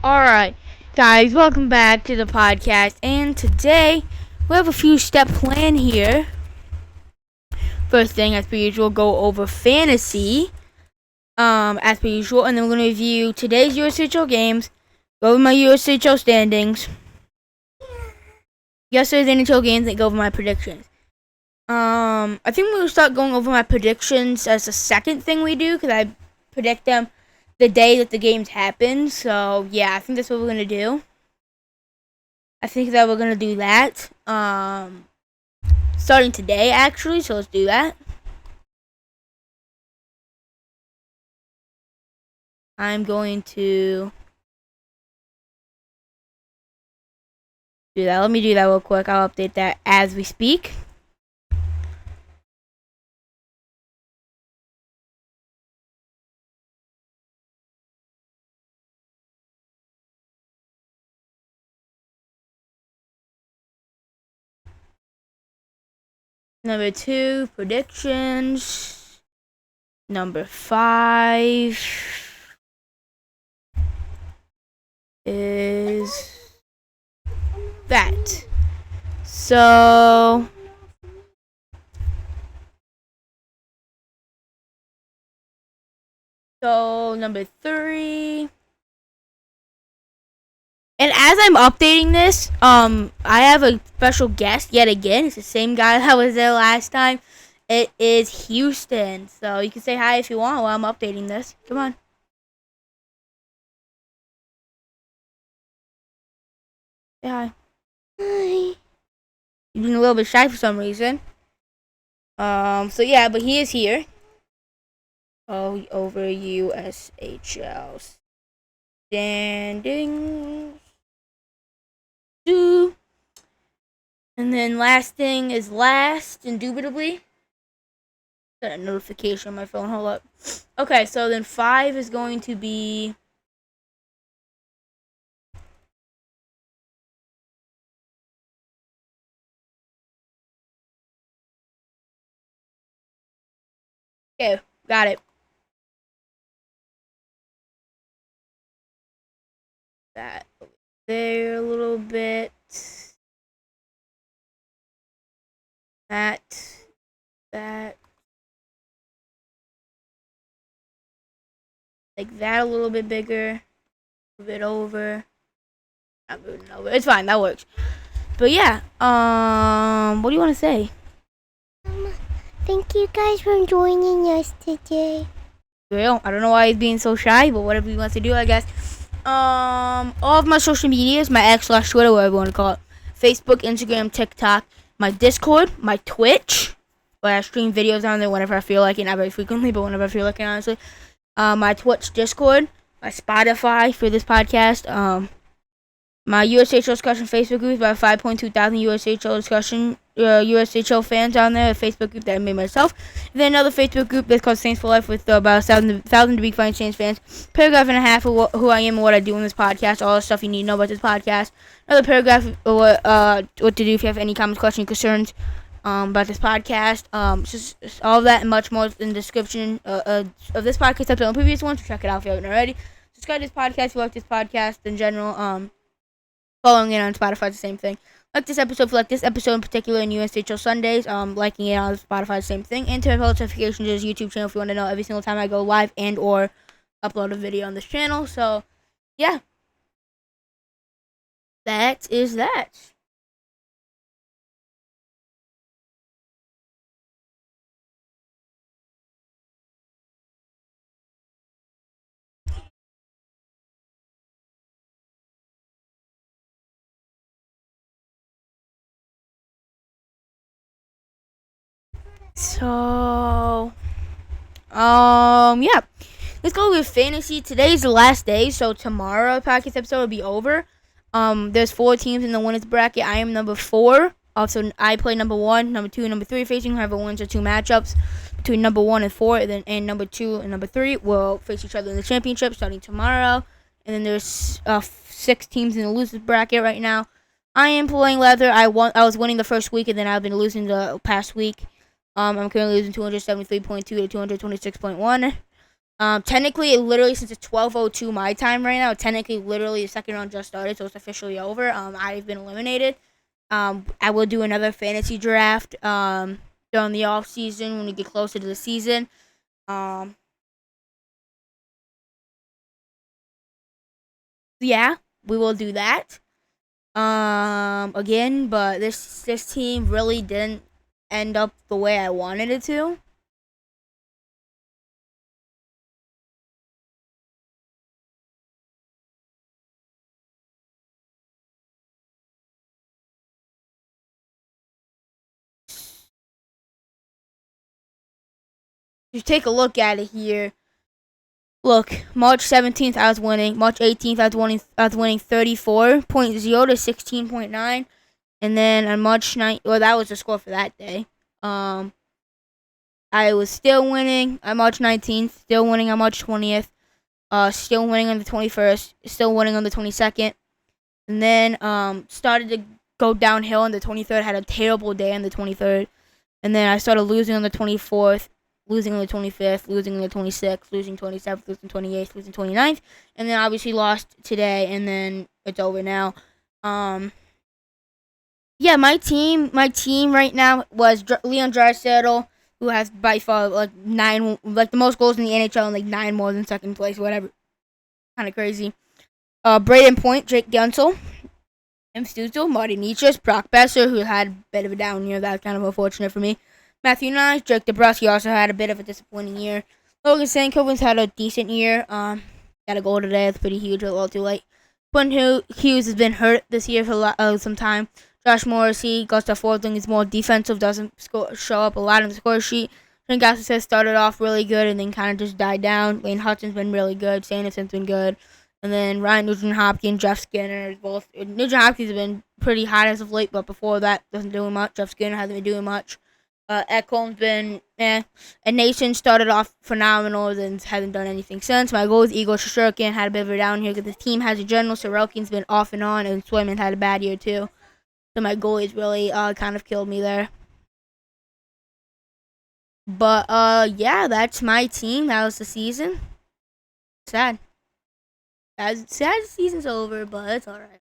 Alright, guys, welcome back to the podcast. And today, we have a few step plan here. First thing, as per usual, go over fantasy. As per usual. And then we're going to review today's USHL games. Go over my USHL standings. Yesterday's NHL games and go over my predictions. I think we'll start going over my predictions as the second thing we do. Because I predict them the day that the games happen. So, yeah, I think that's what we're going to do. I think that we're going to do that. Starting today, actually. So, let's do that. I'm going to do that. Let me do that real quick. I'll update that as we speak. Number 2, predictions. Number 5 is that. So number 3. And as I'm updating this, I have a special guest yet again. It's the same guy that was there last time. It is Houston. So you can say hi if you want while I'm updating this. Come on. Say hi. Hi. You're being a little bit shy for some reason. So yeah, but he is here. Oh, over USHL standings. And then last thing is last, indubitably. Got a notification on my phone. Hold up. Okay, so then 5 is going to be okay, got it. That over there a little bit. That. Like that a little bit bigger. Move it over. Not moving over. It's fine, that works. But yeah, what do you want to say? Thank you guys for joining us today. Well, I don't know why he's being so shy, but whatever he wants to do, I guess. All of my social medias, my X/Twitter, whatever you want to call it, Facebook, Instagram, TikTok, my Discord, my Twitch, where I stream videos on there whenever I feel like it, not very frequently, but whenever I feel like it, honestly. My Twitch, Discord, my Spotify for this podcast, my USHL discussion Facebook group, about 5.2 thousand USHL discussion USHL fans on there. A Facebook group that I made myself. And then another Facebook group that's called Saints for Life with about 1,000 to be fine Saints fans. Paragraph and a half of who I am and what I do in this podcast. All the stuff you need to know about this podcast. Another paragraph of what to do if you have any comments, questions, concerns about this podcast. Just all of that and much more in the description of this podcast episode and previous ones. So check it out if you haven't already. Subscribe to this podcast if you like this podcast in general. Following it on Spotify, the same thing. Like this episode, for like this episode in particular in USHL Sundays. Liking it on Spotify, the same thing. And turn on notifications to this YouTube channel if you want to know every single time I go live and or upload a video on this channel. So, yeah. That is that. So, yeah. Let's go with fantasy. Today's the last day, so tomorrow podcast episode will be over. There's 4 teams in the winners bracket. I am number 4. Also, I play number 1, number 2, and number 3 facing whoever wins the 2 matchups between number 1 and 4, and number 2 and number 3 will face each other in the championship starting tomorrow. And then there's 6 teams in the losers bracket right now. I am playing leather. I was winning the first week, and then I've been losing the past week. I'm currently losing 273.2 to 226.1. Technically, literally, since it's 12:02 my time right now, technically, literally, the second round just started, so it's officially over. I've been eliminated. I will do another fantasy draft during the off season when we get closer to the season. Um, yeah, we will do that. Again, but this team really didn't end up the way I wanted it to. If you take a look at it here, look, March 17th I was winning. March 18th I was winning 34.0 to 16.9. And then on March 9th, well, that was the score for that day. Um, I was still winning on March 19th, still winning on March 20th, still winning on the 21st, still winning on the 22nd. And then started to go downhill on the 23rd, had a terrible day on the 23rd. And then I started losing on the 24th, losing on the 25th, losing on the 26th, losing 27th, losing 28th, losing 29th. And then obviously lost today, and then it's over now. Yeah, my team right now was Leon Draisaitl, who has by far like the most goals in the NHL and like 9 more than second place, whatever. Kind of crazy. Braden Point, Jake Guentzel, M. Stutzel, Marty Nietzsche, Brock Besser, who had a bit of a down year. That's kind of unfortunate for me. Matthew Nye, Jake DeBruski also had a bit of a disappointing year. Logan Stankoven's had a decent year. Got a goal today. It's pretty huge. A little too late. Quinn Hughes has been hurt this year for some time. Josh Morrissey, Gustav Forsling is more defensive, doesn't show up a lot on the score sheet. Trent Gassis started off really good and then kind of just died down. Lane Hutson's been really good. Sanderson's been good. And then Ryan Nugent-Hopkins, Jeff Skinner, both. Nugent-Hopkins has been pretty hot as of late, but before that, doesn't do much. Jeff Skinner hasn't been doing much. Ekholm's been And Nation started off phenomenal and hasn't done anything since. My goal is Igor Shesterkin, had a bit of a down here because the team has a general. Sorokin's been off and on, and Swayman had a bad year too. So my goalies really kind of killed me there. But yeah, that's my team. That was the season. Sad. Sad the season's over, but it's alright.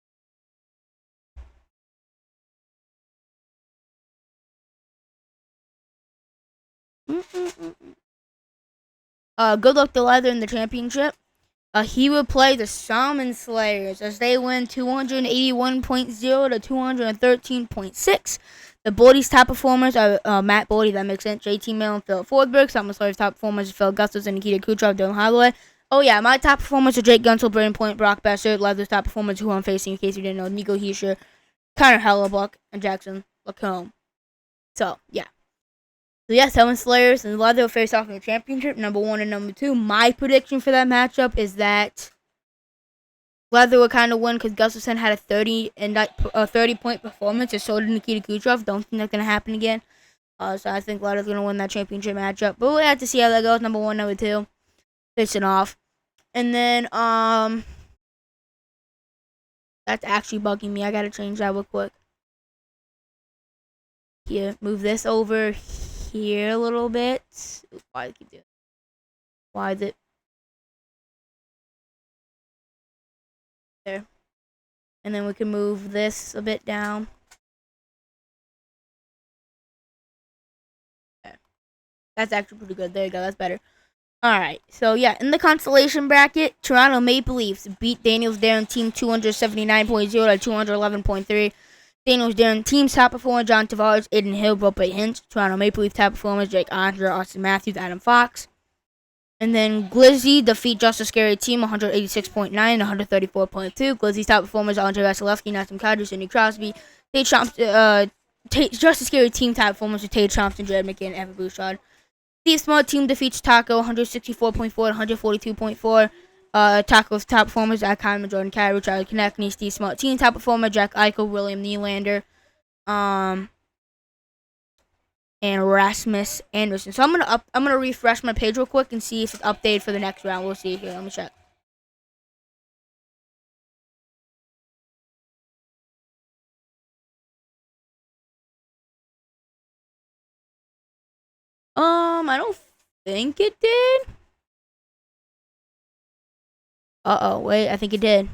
Good luck to Leather in the championship. He would play the Salmon Slayers as they win 281.0 to 213.6. The Bodie's top performers are Matt Bodie, that makes sense, JT Mill and Philip Forsberg. Salmon Slayers top performers are Phil Gustos and Nikita Kucherov, Dylan Holloway. Oh yeah, my top performers are Jake Guentzel, Braden Point, Brock Besser. Leather's top performers, who I'm facing in case you didn't know, Nico Hischier, Connor Hellebuck, and Jackson Lacombe. So yeah. So yeah, Seven Slayers and Leather will face off in the championship, number 1 and number 2. My prediction for that matchup is that Leather will kind of win because Gustafson had a 30-point performance, and so did Nikita Kucherov. Don't think that's gonna happen again. So I think Leather's gonna win that championship matchup. But we'll have to see how that goes. Number 1, number 2, facing off, and then that's actually bugging me. I gotta change that real quick. Here, move this over here a little bit. Why do I keep doing? Why is it there? And then we can move this a bit down. Okay. That's actually pretty good. There you go. That's better. Alright. So, yeah. In the consolation bracket, Toronto Maple Leafs beat Daniels Darren team 279.0 to 211.3. Daniels Darren team's top performer, John Tavares, Aiden Hill, Rope Hintz. Toronto Maple Leafs top performers, Jake Andre, Austin Matthews, Adam Fox. And then Glizzy defeat Just a Scary Team 186.9 to 134.2. Glizzy's top performers Andre Vasilevsky, Nathan Kadri, Sidney Crosby, Just a Scary Team top performers with Tate Thompson, Jared McKinnon, and Evan Bouchard. Steve Smart Team defeats Taco 164.4 to 142.4. Taco's top performers Zach Hyman, Jordan Carey, Charlie Konechny. Steve Smart Team top performer Jack Eichel, William Nylander. And Rasmus Anderson. So I'm gonna refresh my page real quick and see if it's updated for the next round. We'll see here. Let me check. I don't think it did. Uh-oh, wait, I think it did.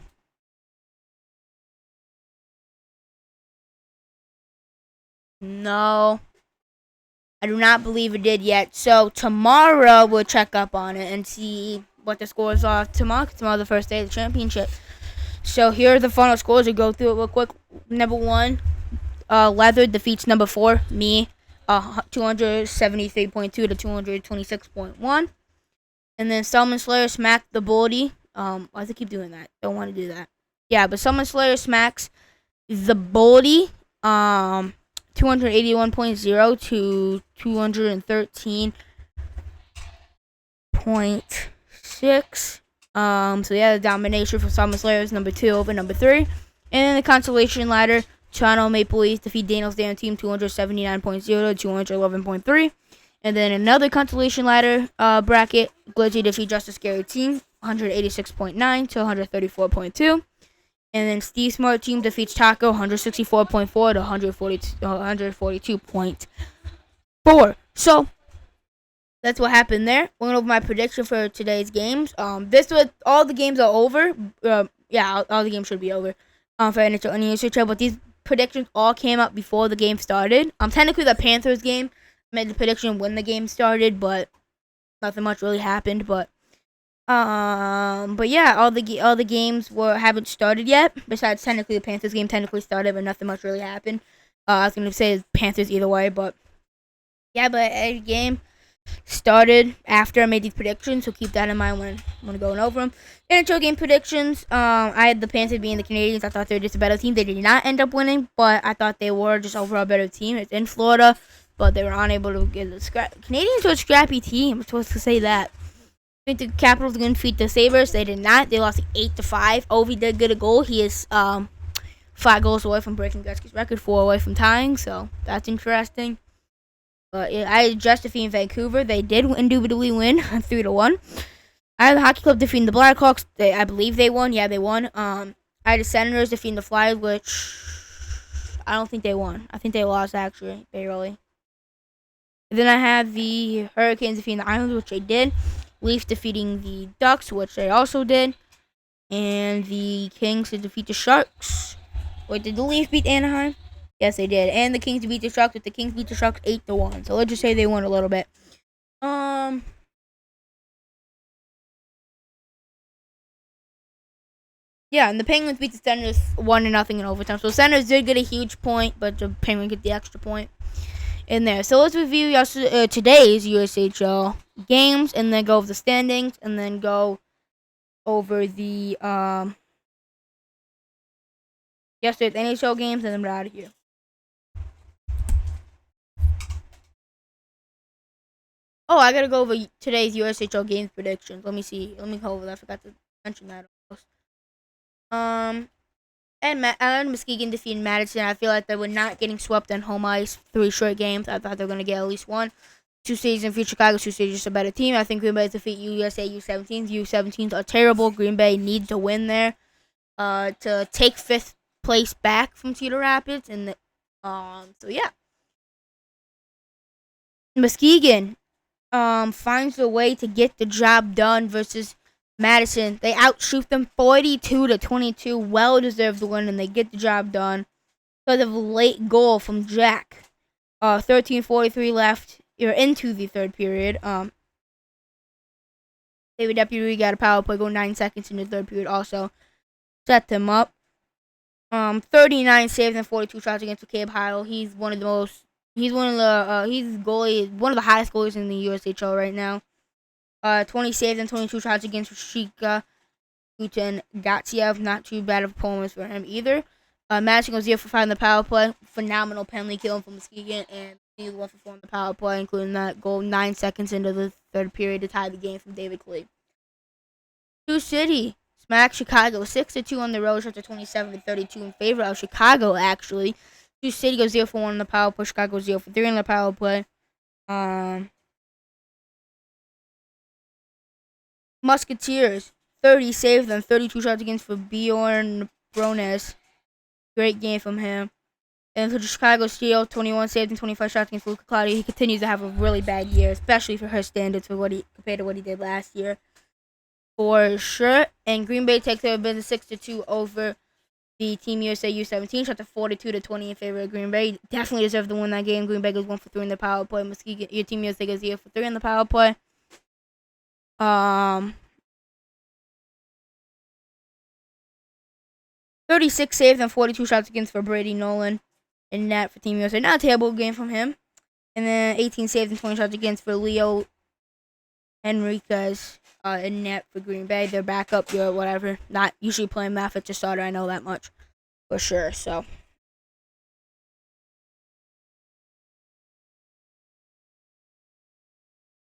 No. I do not believe it did yet. So tomorrow we'll check up on it and see what the scores are tomorrow. Tomorrow's the first day of the championship. So here are the final scores. We'll go through it real quick. Number 1, Leather defeats number 4, me, 273.2 to 226.1. And then Salmon Slayer smacked the Boldy. Why does it keep doing that? Don't want to do that. Yeah, but Salmon Slayer smacks the Boldy. 281.0 to 213.6. So yeah, the domination for Salmon Slayer is number 2 over number 3. And then the consolation ladder, Toronto Maple Leafs defeat Daniel's Damn Team 279.0 to 211.3. And then another consolation ladder bracket, Glitzy defeat Just a Scary Team 186.9 to 134.2. And then Steve Smart Team defeats Taco 164.4 to 142.4. So that's what happened there. Went over my prediction for today's games. This was all the games are over. Yeah, all the games should be over. For NHL and USHL, but these predictions all came up before the game started. Technically the Panthers game made the prediction when the game started, but nothing much really happened. But yeah, all the games haven't started yet. Besides, technically the Panthers game technically started, but nothing much really happened. I was gonna say Panthers either way, but yeah, but every game started after I made these predictions, so keep that in mind when going over them. NHL game predictions. I had the Panthers being the Canadians. I thought they were just a better team. They did not end up winning, but I thought they were just overall a better team. It's in Florida, but they were unable to get the Canadians were a scrappy team. I'm supposed to say that. I think the Capitals going to defeat the Sabres. They did not. They lost 8-5. Ovi did get a goal. He is 5 goals away from breaking Gretzky's record, 4 away from tying. So that's interesting. But yeah, I had just defeating Vancouver. They did indubitably win 3-1. I had the Hockey Club defeating the Blackhawks. I believe they won. Yeah, they won. I had the Senators defeating the Flyers, which I don't think they won. I think they lost actually, barely. And then I had the Hurricanes defeating the Islanders, which they did. Leafs defeating the Ducks, which they also did. And the Kings to defeat the Sharks. Wait, did the Leafs beat Anaheim? Yes, they did. And the Kings beat the Sharks. But the Kings beat the Sharks 8-1. So let's just say they won a little bit. Yeah, and the Penguins beat the Senators 1-0 in overtime. So the Senators did get a huge point, but the Penguins get the extra point in there. So let's review today's USHL games, and then go over the standings, and then go over the yesterday's NHL games, and then we're out of here. Oh, I gotta go over today's USHL games predictions. Let me see. Let me go over that. I forgot to mention that. And Muskegon defeated Madison. I feel like they were not getting swept on home ice 3 short games. I thought they were going to get at least one. 2 cities in Chicago. 2 cities just a better team. I think Green Bay defeat USA U17s. U17s are terrible. Green Bay needs to win there to take 5th place back from Cedar Rapids. And so yeah, Muskegon finds a way to get the job done versus Madison. They outshoot them 42-22. Well deserved win, and they get the job done because of a late goal from Jack. 13:43 left. You're into the third period. David Deputy got a power play, go 9 seconds in the third period. Also set them up. 39 saves and 42 shots against McCabe Heil. He's one of the most. He's one of the. He's goalie. One of the highest goalies in the USHL right now. 20 saves and 22 shots against Rashika Gutin Gatsiev. Not too bad of performance for him either. Madison goes 0 for 5 in the power play. Phenomenal penalty kill from Muskegon, and he's 1 for 4 in the power play, including that goal 9 seconds into the third period to tie the game from David Clee. Sioux City smacked Chicago 6-2 on the road after 27-32 in favor of Chicago. Actually, Sioux City goes 0 for 1 in the power play. Chicago goes 0 for 3 in the power play. Musketeers 30 saves and 32 shots against for Bjorn Brones. Great game from him. And for Chicago Steel, 21 saves and 25 shots against Luca Claudio. He continues to have a really bad year, especially for her standards compared to what he did last year. for sure. And Green Bay takes their business 6-2 over the Team USA U17. Shot to 42-20 in favor of Green Bay. Definitely deserved to win that game. Green Bay goes 1 for 3 in the power play. Muskegon, your Team USA goes 0 for 3 in the power play. 36 saves and 42 shots against for Brady Nolan in net for Team USA. Not a terrible game from him. And then 18 saves and 20 shots against for Leo Enriquez in net for Green Bay. Their backup, whatever. Not usually playing Maffitt to starter. I know that much for sure. So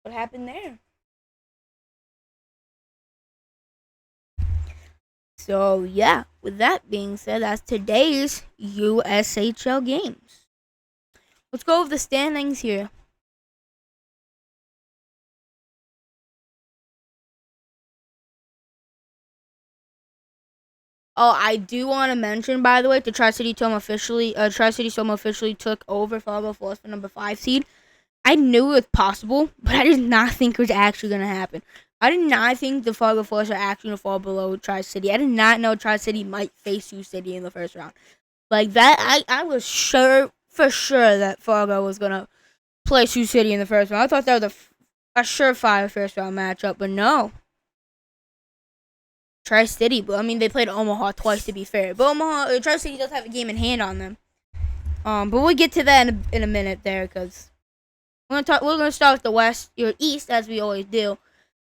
what happened there? So yeah, with that being said, that's today's USHL games. Let's go over the standings here. Oh, I do want to mention, by the way, the Tri-City Storm officially took over Fargo Falls for number 5 seed. I knew it was possible, but I did not think it was actually going to happen. I did not think the Fargo Force are actually going to fall below Tri-City. I did not know Tri-City might face Sioux City in the first round. Like that, I was for sure that Fargo was going to play Sioux City in the first round. I thought that was a surefire first round matchup, but no. Tri-City, but I mean, they played Omaha twice to be fair. But Tri-City does have a game in hand on them. But we'll get to that in a minute there, because we're gonna start with the West, or East, as we always do.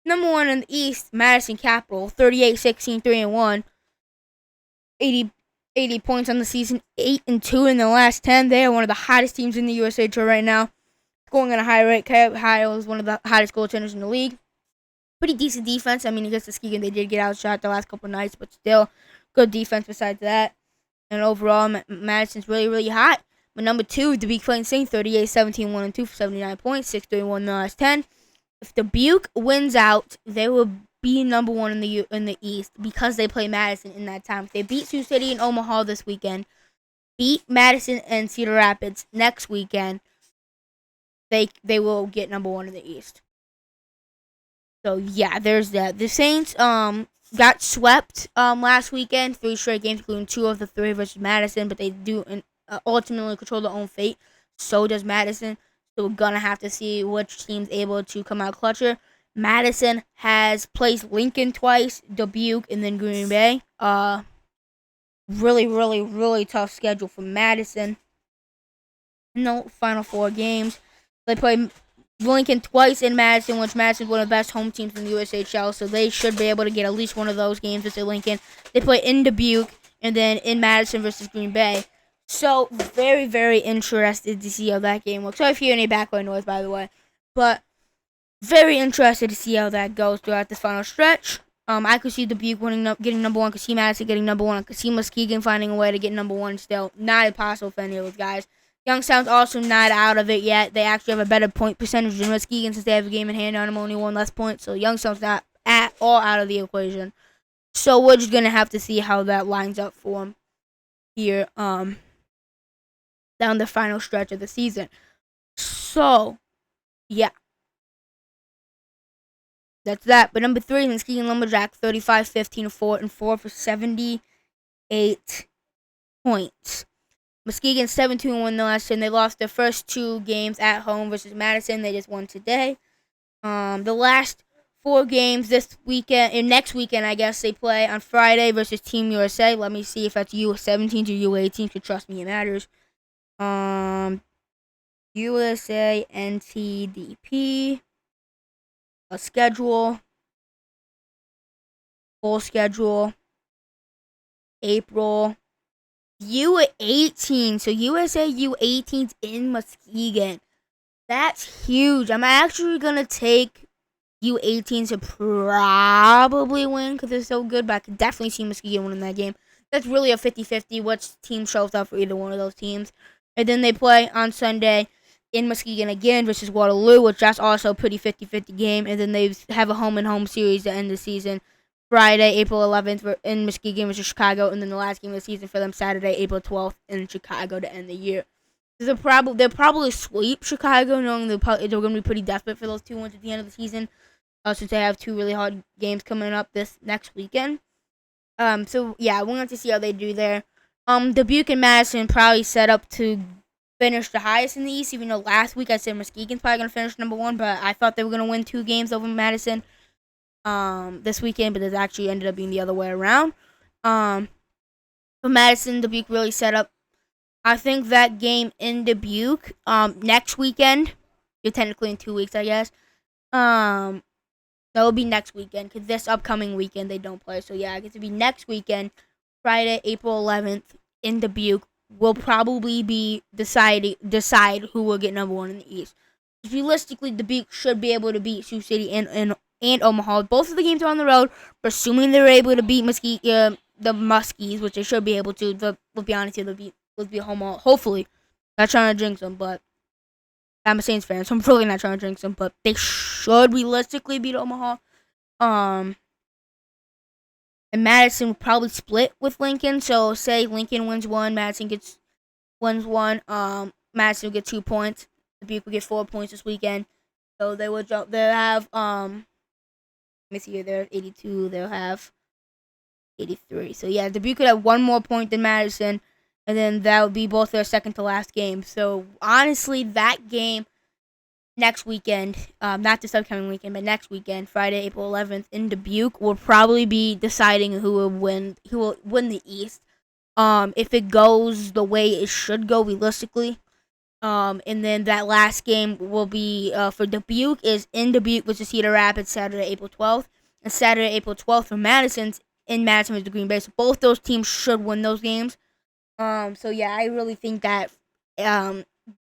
Number 1 in the East, Madison Capital, 38-16, 3-1, 80 points on the season, 8-2 in the last 10. They are one of the hottest teams in the USHL right now, scoring at a high rate. Kyle is one of the hottest goaltenders in the league. Pretty decent defense. I mean, against Muskegon, they did get outshot the last couple nights, but still good defense besides that. And overall, Madison's really, really hot. But number 2, the Big Plain Sing, 38-17, 1-2 for 79 points, 6-3-1 in the last 10. If Dubuque wins out, they will be number 1 in the East because they play Madison in that time. If they beat Sioux City and Omaha this weekend, beat Madison and Cedar Rapids next weekend, they will get number 1 in the East. So yeah, there's that. The Saints got swept last weekend, 3 straight games, including 2 of the 3 versus Madison, but they do ultimately control their own fate. So does Madison. So we're gonna have to see which team's able to come out clutcher. Madison has placed Lincoln twice, Dubuque, and then Green Bay. Really, really, really tough schedule for Madison. No final 4 games. They play Lincoln twice in Madison, which Madison's one of the best home teams in the USHL, so they should be able to get at least one of those games versus Lincoln. They play in Dubuque, and then in Madison versus Green Bay. So, very, very interested to see how that game looks. Sorry if you hear any background noise, by the way. But, very interested to see how that goes throughout this final stretch. I could see Dubuque getting number 1. I could see Madison getting number 1. I could see Muskegon finding a way to get number 1 still. Not impossible for any of those guys. Youngstown's also not out of it yet. They actually have a better point percentage than Muskegon since they have a game in hand on them, only 1 less point. So Youngstown's not at all out of the equation. So we're just going to have to see how that lines up for them here down the final stretch of the season. So, yeah. That's that. But number 3 is Muskegon Lumberjack, 35-15, 4-4 for 78 points. Muskegon 7-2 in the last 10. They lost their first 2 games at home versus Madison. They just won today. The last 4 games this weekend, and next weekend, I guess, they play on Friday versus Team USA. Let me see if that's U17 or U18. Because trust me, it matters. USA NTDP. A schedule. Full schedule. April. U18. So USA U18's in Muskegon. That's huge. I'm actually going to take U18 to probably win because they're so good, but I could definitely see Muskegon winning that game. That's really a 50-50 which team shows up for either one of those teams. And then they play on Sunday in Muskegon again versus Waterloo, which that's also a pretty 50-50 game. And then they have a home-and-home series to end the season. Friday, April 11th in Muskegon versus Chicago, and then the last game of the season for them Saturday, April 12th in Chicago to end the year. They'll probably sweep Chicago, knowing they're going to be pretty desperate for those 2 wins at the end of the season. since they have 2 really hard games coming up this next weekend. So yeah, we'll have to see how they do there. Dubuque and Madison probably set up to finish the highest in the East, even though last week I said Muskegon's probably gonna finish number 1, but I thought they were gonna win 2 games over Madison this weekend, but it actually ended up being the other way around. For Madison, Dubuque really set up. I think that game in Dubuque, next weekend, you're technically in 2 weeks, I guess. That will be next weekend, because this upcoming weekend they don't play. So yeah, I guess it'll be next weekend, Friday, April 11th, in Dubuque. Will probably be decide who will get number 1 in the East. Realistically, Dubuque should be able to beat Sioux City and Omaha. Both of the games are on the road. Assuming they're able to beat the Muskies, which they should be able to. We'll be honest here, they'll be Omaha. Hopefully, not trying to jinx them, but I'm a Saints fan, so I'm really not trying to jinx them. But they should realistically beat Omaha. And Madison will probably split with Lincoln. So say Lincoln wins 1, Madison wins 1. Madison will get 2 points. Dubuque will get 4 points this weekend. So they will jump. They'll have let me see here. They're 82. They'll have 83. So yeah, Dubuque could have 1 more point than Madison, and then that would be both their second to last game. So honestly, that game next weekend, not this upcoming weekend, but next weekend, Friday, April 11th, in Dubuque, will probably be deciding who will win the East. If it goes the way it should go realistically, and then that last game will be for Dubuque is in Dubuque versus Cedar Rapids Saturday, April 12th, and Saturday, April 12th for Madison's in Madison versus Green Bay. So both those teams should win those games. So yeah, I really think that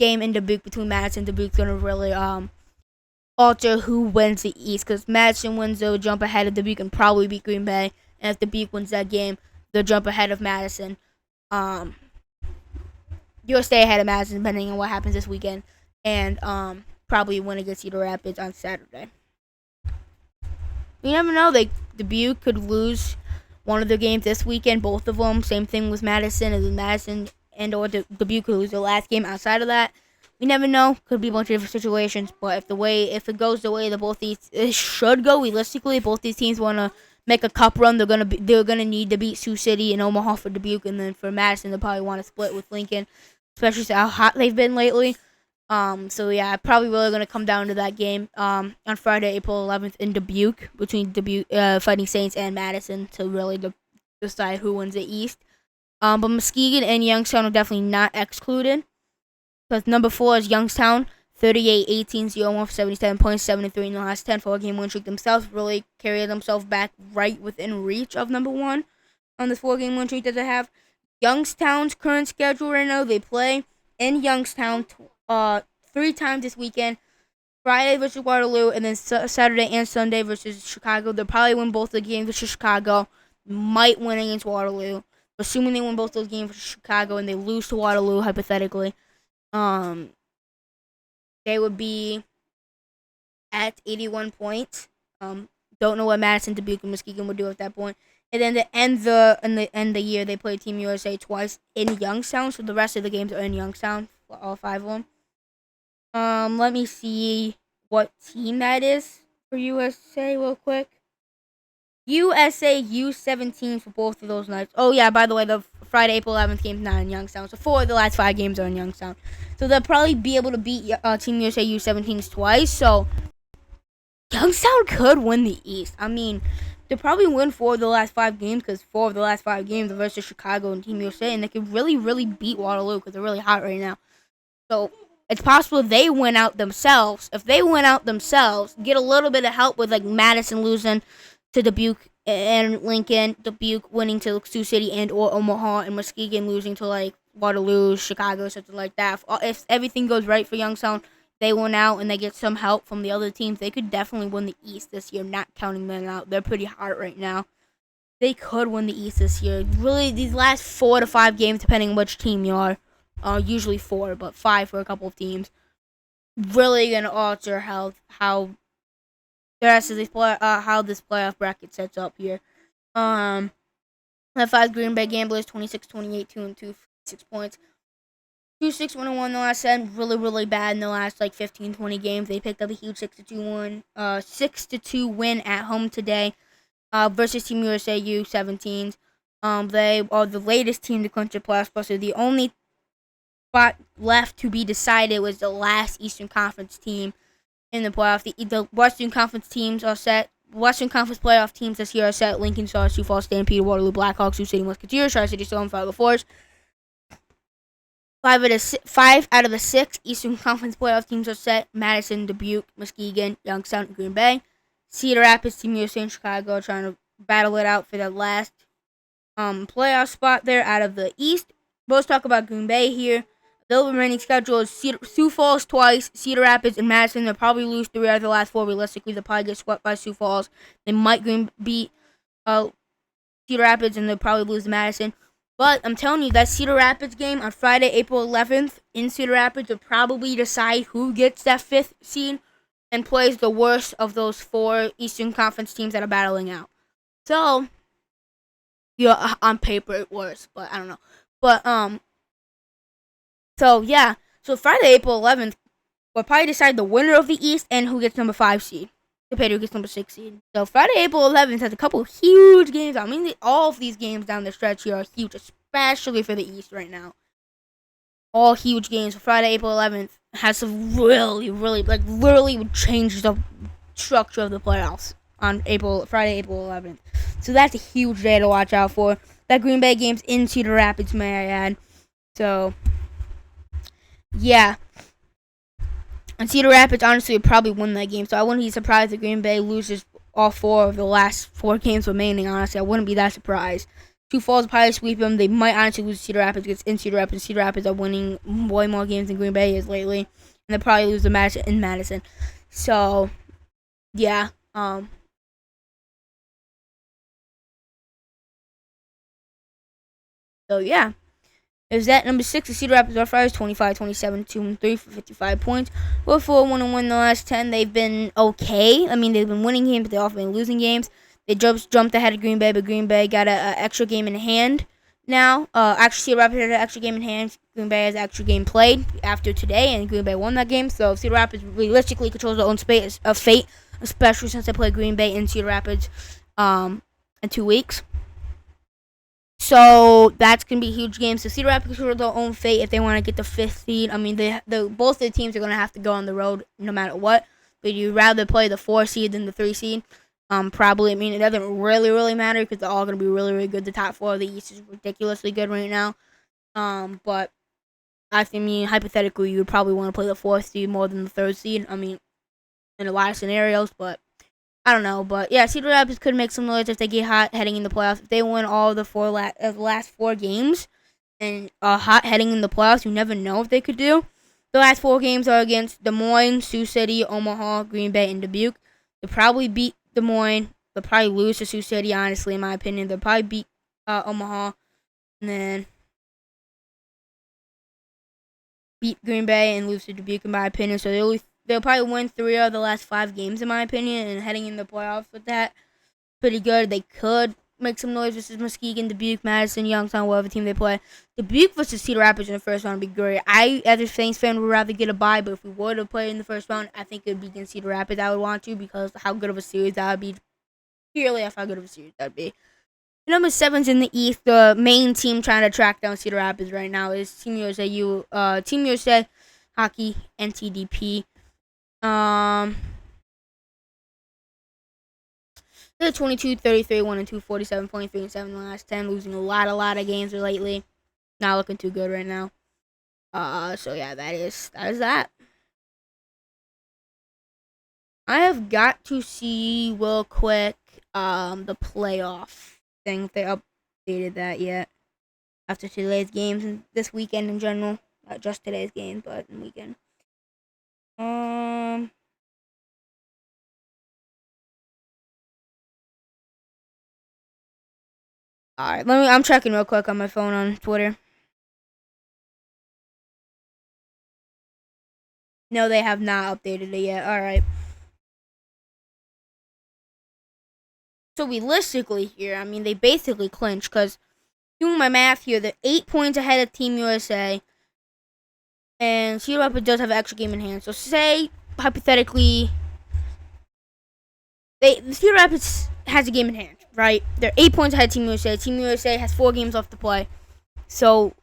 game in Dubuque between Madison and Dubuque is gonna really alter who wins the East, because Madison wins, they'll jump ahead of Dubuque and probably beat Green Bay, and if Dubuque wins that game, they'll jump ahead of Madison. You'll stay ahead of Madison depending on what happens this weekend, and probably win against Cedar Rapids on Saturday. You never know. Dubuque could lose one of their games this weekend, both of them. Same thing with Madison, and then Madison and or Dubuque could lose their last game outside of that. We never know. Could be a bunch of different situations, but if it goes the way that both these it should go realistically, both these teams want to make a cup run. They're gonna need to beat Sioux City and Omaha for Dubuque, and then for Madison, they'll probably want to split with Lincoln, especially how hot they've been lately. So yeah, probably really gonna come down to that game on Friday, April 11th in Dubuque between Fighting Saints and Madison to really decide who wins the East. But Muskegon and Youngstown are definitely not excluded, because number 4 is Youngstown, 38-18, 0-1 for 77 points, 7-3 in the last 10 4-game win streak themselves. Really carry themselves back right within reach of number 1 on this 4-game win streak that they have. Youngstown's current schedule right now, they play in Youngstown 3 times this weekend. Friday versus Waterloo, and then Saturday and Sunday versus Chicago. They'll probably win both the games versus Chicago. Might win against Waterloo. Assuming they win both those games versus Chicago and they lose to Waterloo, hypothetically, they would be at 81 points. Don't know what Madison, Dubuque, and Muskegon would do at that point. And then to end the year, they play Team USA twice in Youngstown. So the rest of the games are in Youngstown, all 5 of them. Let me see what team that is for USA real quick. USA U17 for both of those nights. Oh yeah, by the way, the Friday, April 11th game's not in Youngstown. So 4 of the last 5 games are in Youngstown. So they'll probably be able to beat Team USA U17s twice. So Youngstown could win the East. I mean, they'll probably win 4 of the last 5 games, because 4 of the last 5 games are versus Chicago and Team USA, and they could really, really beat Waterloo because they're really hot right now. So it's possible they win out themselves. If they win out themselves, get a little bit of help with like Madison losing to Dubuque and Lincoln, Dubuque winning to Sioux City and or Omaha, and Muskegon losing to like Waterloo, Chicago, something like that. If everything goes right for Youngstown, they win out and they get some help from the other teams, they could definitely win the East this year, not counting them out. They're pretty hard right now. They could win the East this year. Really, these last 4 to 5 games, depending on which team you are, usually 4, but 5 for a couple of teams, really gonna alter how the rest of this how this playoff bracket sets up here. That 5 Green Bay Gamblers, 26-28, 2-2, 6 points. 2-6-1-1 the last 10. Really, really bad in the last like 15, 20 games. They picked up a huge 6-2 win at home today versus Team USA U17s. They are the latest team to clinch a playoff spot. So the only spot left to be decided was the last Eastern Conference team in the playoff. The Western Conference teams are set. Western Conference playoff teams this year are set: Lincoln Stars, Sioux Falls Stampede, Waterloo Blackhawks, Sioux City Musketeers, Tri-City Storm, Fargo Force. Five out of the 6 Eastern Conference playoff teams are set: Madison, Dubuque, Muskegon, Youngstown, and Green Bay. Cedar Rapids, Team USA, and Chicago are trying to battle it out for the last playoff spot there out of the East. Let's talk about Green Bay here. The remaining schedule is Sioux Falls twice, Cedar Rapids, and Madison. They'll probably lose 3 out of the last 4. Realistically, they'll probably get swept by Sioux Falls. They might beat Cedar Rapids, and they'll probably lose to Madison. But I'm telling you, that Cedar Rapids game on Friday, April 11th in Cedar Rapids will probably decide who gets that 5th seed and plays the worst of those 4 Eastern Conference teams that are battling out. So, yeah, on paper it works, but I don't know. But so yeah, so Friday, April 11th will probably decide the winner of the East and who gets number 5 seed compared to who gets number 6 seed. So Friday, April 11th has a couple huge games. I mean, all of these games down the stretch here are huge, especially for the East right now. All huge games. Friday, April 11th has some really, really, like literally would change the structure of the playoffs on Friday, April 11th. So that's a huge day to watch out for. That Green Bay game's in Cedar Rapids, may I add. So, yeah. And Cedar Rapids, honestly, would probably win that game. So I wouldn't be surprised if Green Bay loses all 4 of the last 4 games remaining, honestly. I wouldn't be that surprised. Sioux Falls will probably sweep them. They might honestly lose to Cedar Rapids because in Cedar Rapids, Cedar Rapids are winning way more games than Green Bay is lately. And they'll probably lose the match in Madison. So, yeah. So, yeah. Is that number 6, the Cedar Rapids Rough Riders, 25, 27, 2 and 3 for 55 points. We're 4-1-1 the last 10. They've been okay. I mean, they've been winning games, but they've also been losing games. They jumped ahead of Green Bay, but Green Bay got an extra game in hand now. Actually, Cedar Rapids had an extra game in hand. Green Bay has an extra game played after today, and Green Bay won that game. So Cedar Rapids realistically controls their own fate, especially since they play Green Bay in Cedar Rapids in 2 weeks. So that's gonna be a huge game. So Cedar Rapids control their own fate if they want to get the 5th seed. I mean, both the teams are gonna have to go on the road no matter what. But you'd rather play the 4 seed than the 3 seed. Probably. I mean, it doesn't really matter because they're all gonna be really, really good. The top 4 of the East is ridiculously good right now. But I think, hypothetically, you would probably want to play the 4th seed more than the 3rd seed. I mean, in a lot of scenarios, but I don't know. But yeah, Cedar Rapids could make some noise if they get hot heading in the playoffs. If they win all the last 4 games and are hot heading in the playoffs, you never know what they could do. The last 4 games are against Des Moines, Sioux City, Omaha, Green Bay, and Dubuque. They'll probably beat Des Moines. They'll probably lose to Sioux City, honestly, in my opinion. They'll probably beat Omaha and then beat Green Bay and lose to Dubuque, in my opinion. So they'll probably win 3 of the last 5 games, in my opinion, and heading in the playoffs with that, pretty good. They could make some noise versus Muskegon, Dubuque, Madison, Youngstown, whatever team they play. Dubuque versus Cedar Rapids in the first round would be great. I, as a Saints fan, would rather get a bye, but if we were to play in the first round, I think it would be against Cedar Rapids. I would want to because how good of a series that would be. Purely off how good of a series that would be. Number 7's in the East. The main team trying to track down Cedar Rapids right now is Team USA Team USA Hockey NTDP. They're 22, 33, 1 and 2, 47.3 and 7 in the last 10, losing a lot of games lately. Not looking too good right now. So yeah, that is that. I have got to see real quick the playoff thing, if they updated that yet after today's games and this weekend in general. Not just today's game, but the weekend. Alright, I'm checking real quick on my phone on Twitter. No, they have not updated it yet. Alright. So realistically here, I mean, they basically clinched because doing my math here, they're 8 points ahead of Team USA. And Cedar Rapids does have an extra game in hand. So say, hypothetically, the Cedar Rapids has a game in hand, right? They're 8 points ahead of Team USA. Team USA has 4 games left to play. So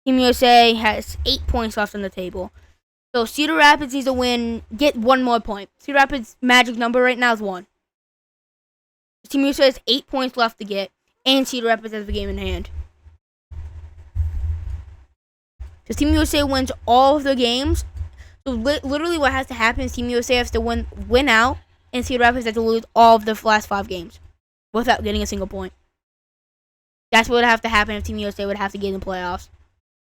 Team USA has 8 points left on the table. So Cedar Rapids needs to win, get 1 more point. Cedar Rapids' magic number right now is 1. Team USA has 8 points left to get, and Cedar Rapids has the game in hand. So Team USA wins all of the games. So literally what has to happen is Team USA has to win out, and Cedar Rapids has to lose all of the last 5 games without getting a single point. That's what would have to happen if Team USA would have to get in the playoffs.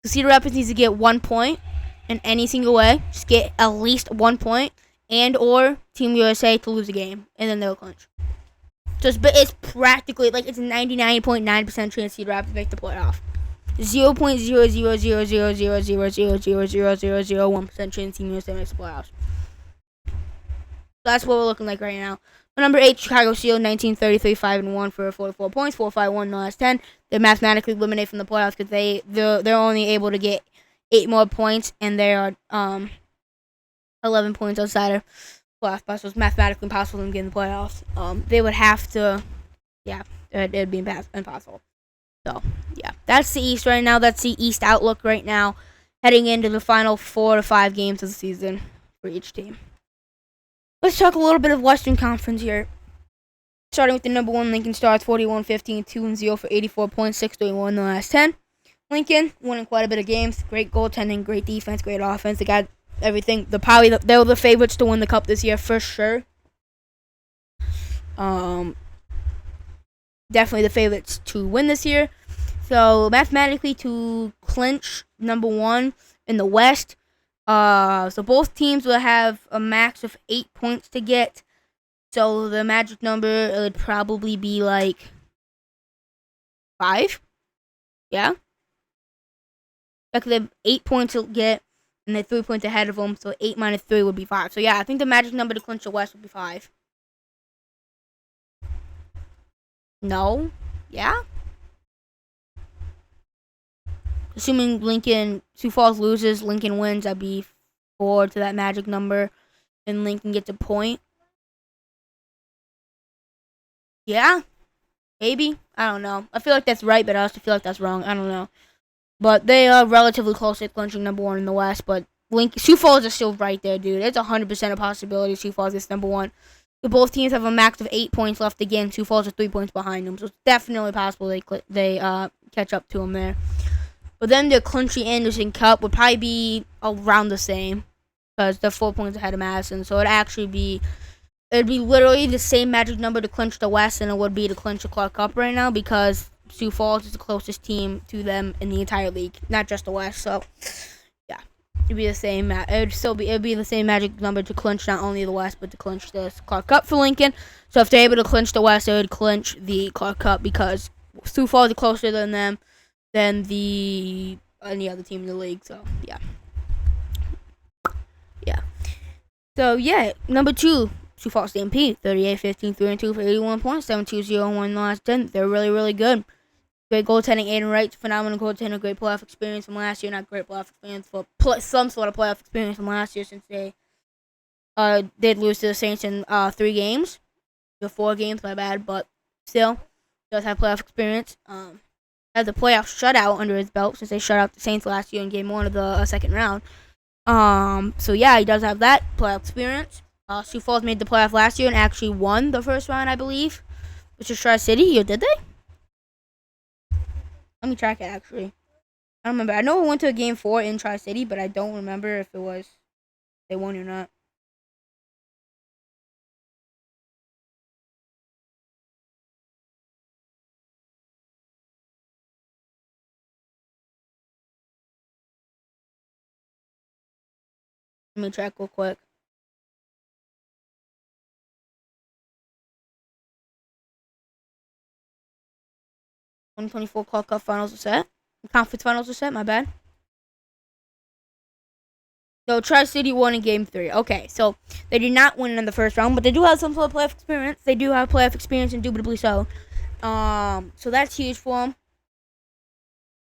So Cedar Rapids needs to get 1 point in any single way. Just get at least 1 point, and or Team USA to lose a game, and then they'll clinch. So it's practically like it's a 99.9% chance Cedar Rapids make the playoff. 0.0000000000001% chance Team USA makes the playoffs. That's what we're looking like right now. Number 8, Chicago Shield, 1933, 5-1 for 44 points, 4-5-1 in the last 10. They're mathematically eliminated from the playoffs because they're only able to get 8 more points, and they are 11 points outside of playoff spot, so it's mathematically impossible for them to get in the playoffs. They would have to, it'd be impossible. So, yeah, that's the East right now. That's the East outlook right now, heading into the final 4 to 5 games of the season for each team. Let's talk a little bit of Western Conference here. Starting with the number 1, Lincoln Stars, 41-15, 2-0 for 84 points, 6-1 in the last 10. Lincoln winning quite a bit of games. Great goaltending, great defense, great offense. They got everything. They were the favorites to win the cup this year for sure. Definitely the favorites to win this year. So mathematically to clinch number 1 in the West. So both teams will have a max of 8 points to get. So the magic number would probably be like 5. Yeah. Because they have 8 points to get, and they're 3 points ahead of them. So 8 minus 3 would be 5. So yeah, I think the magic number to clinch the West would be 5. No? Yeah? Assuming Sioux Falls loses, Lincoln wins, that'd be 4 to that magic number, and Lincoln gets a point. Yeah? Maybe? I don't know. I feel like that's right, but I also feel like that's wrong. I don't know. But they are relatively close to clinching number 1 in the West, but Sioux Falls is still right there, dude. It's 100% a possibility Sioux Falls gets number 1. Both teams have a max of 8 points left again. Sioux Falls are 3 points behind them, so it's definitely possible they catch up to them there. But then the Country Anderson Cup would probably be around the same because they're 4 points ahead of Madison. So it'd be literally the same magic number to clinch the West than it would be to clinch the Clark Cup right now because Sioux Falls is the closest team to them in the entire league, not just the West. So yeah, it'd be the same. It'd be the same magic number to clinch not only the West but to clinch the Clark Cup for Lincoln. So if they're able to clinch the West, they would clinch the Clark Cup because Sioux Falls is closer than them than any other team in the league. So yeah. So yeah, number 2, Sioux Falls Stampede, 38-15, 3-2 for 81 points, 7-2-0-1 in the last 10. They're really, really good. Great goaltending, Aiden Wright, phenomenal goaltender, great playoff experience from last year. Not great playoff experience, but some sort of playoff experience from last year since they did lose to the Saints in 3 games. 4 games, my bad, but still does have playoff experience. Has a playoff shutout under his belt since they shut out the Saints last year in Game 1 of the second round. So yeah, he does have that playoff experience. Sioux Falls made the playoff last year and actually won the first round, I believe, which is Tri-City. Or did they? Let me track it, actually. I don't remember. I know we went to a Game 4 in Tri-City, but I don't remember if they won or not. Let me check real quick. 2024 Clark Cup finals are set. Conference finals are set, my bad. So Tri-City won in Game 3. Okay, so they did not win in the first round, but they do have some sort of playoff experience. They do have playoff experience, indubitably so. So that's huge for them.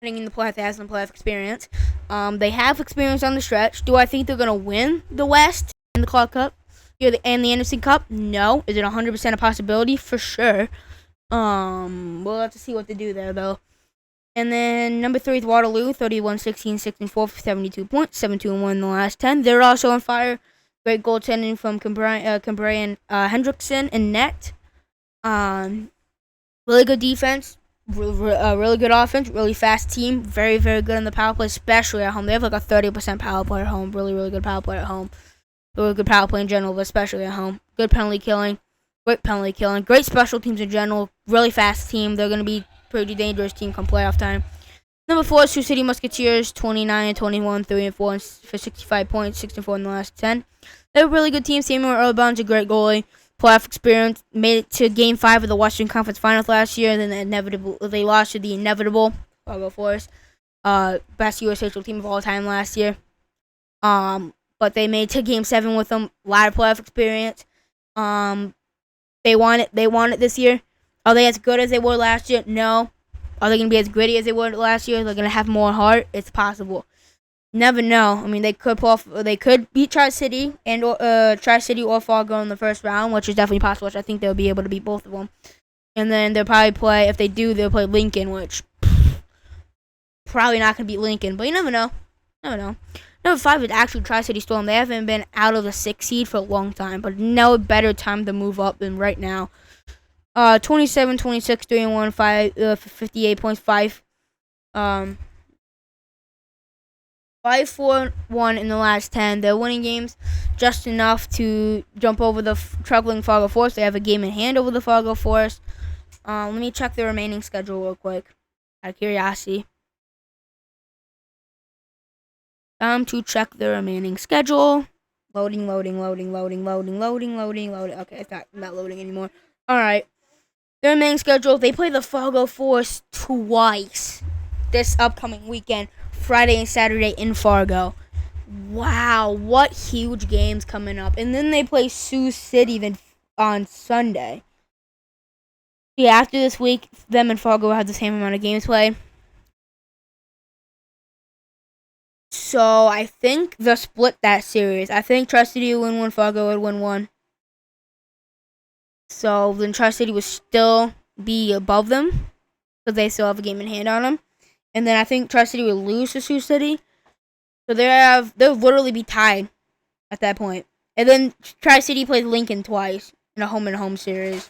getting in the playoff, has some playoff experience. They have experience on the stretch. Do I think they're gonna win the West and the Clark Cup? And the Anderson Cup? No. Is it 100% a possibility? For sure. We'll have to see what they do there, though. And then number 3 is Waterloo, 31-16, 6-4 for 72 points, 7-2-1 in the last 10. They're also on fire. Great goaltending from Cambrian Hendrickson and net. Really good defense, really good offense, really fast team. Very, very good in the power play, especially at home. They have like a 30% power play at home. Really, really good power play at home. Really good power play in general, but especially at home. Good penalty killing. Great penalty killing. Great special teams in general. Really fast team. They're going to be pretty dangerous team come playoff time. Number 4 is Sioux City Musketeers, 29-21, 3-4 for 65 points, 6-4 in the last 10. They're a really good team. Samuel Earlbound's a great goalie. Playoff experience. Made it to Game 5 of the Western Conference Finals last year. Then they lost to the inevitable Fargo Forest. Best USHL team of all time last year. But they made it to Game 7 with them. A lot of playoff experience. They won it this year. Are they as good as they were last year? No. Are they going to be as gritty as they were last year? They're going to have more heart? It's possible. Never know. I mean, they could beat Tri-City or Fargo in the first round, which is definitely possible. Which I think they'll be able to beat both of them. And then they'll probably play. If they do, they'll play Lincoln, which probably not going to beat Lincoln. But you never know. Number 5 is actually Tri-City Storm. They haven't been out of the 6th seed for a long time, but no better time to move up than right now. 27, 26, 3-1, 58 points, 5-4-1 in the last 10. They're winning games just enough to jump over the struggling Fargo Forest. They have a game in hand over the Fargo Forest. Let me check the remaining schedule real quick, out of curiosity. Time to check the remaining schedule. Loading. Okay, it's not loading anymore. Alright. The remaining schedule, they play the Fargo Forest twice this upcoming weekend, Friday and Saturday in Fargo. Wow, what huge games coming up. And then they play Sioux City then on Sunday. Yeah, after this week, them and Fargo have the same amount of games played. So I think they'll split that series. I think Tri-City will win one, Fargo would win one. So then Tri-City would still be above them because they still have a game in hand on them. And then I think Tri-City would lose to Sioux City. So they'll literally be tied at that point. And then Tri-City plays Lincoln twice in a home-and-home series.